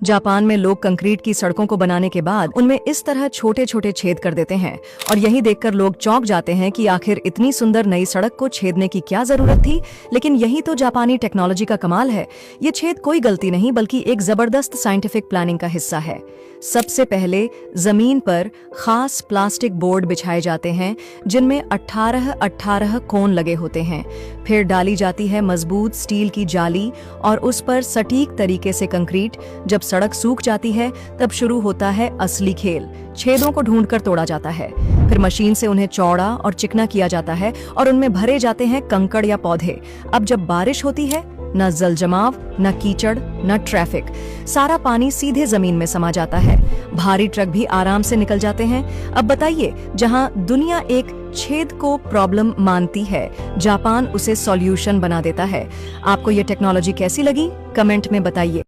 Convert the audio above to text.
Japan में लोग concrete की सड़कों को बनाने के बाद उनमें इस तरह छोटे छोटे छेद कर देते हैं और यही देखकर लोग चौंक जाते हैं कि आखिर इतनी सुंदर नई सड़क को छेदने की क्या जरूरत थी। लेकिन यही तो जापानी टेक्नोलॉजी का कमाल है। ये छेद कोई गलती नहीं बल्कि एक जबरदस्त साइंटिफिक प्लानिंग का हिस्सा है। सबसे पहले जमीन पर खास प्लास्टिक बोर्ड बिछाए जाते हैं जिनमें 18 कोन लगे होते हैं। फिर डाली जाती है मजबूत स्टील की जाली और उस पर सटीक तरीके से कंक्रीट। जब सड़क सूख जाती है तब शुरू होता है असली खेल। छेदों को ढूंढकर तोड़ा जाता है, फिर मशीन से उन्हें चौड़ा और चिकना किया जाता है और उनमें भरे जाते हैं कंकड़ या पौधे। अब जब बारिश होती है, न जल जमाव, न कीचड़, न ट्रैफिक, सारा पानी सीधे जमीन में समा जाता है। भारी ट्रक भी आराम से निकल जाते हैं। अब बताइए, जहां दुनिया एक छेद को प्रॉब्लम मानती है, जापान उसे सॉल्यूशन बना देता है। आपको ये टेक्नोलॉजी कैसी लगी? कमेंट में बताइए।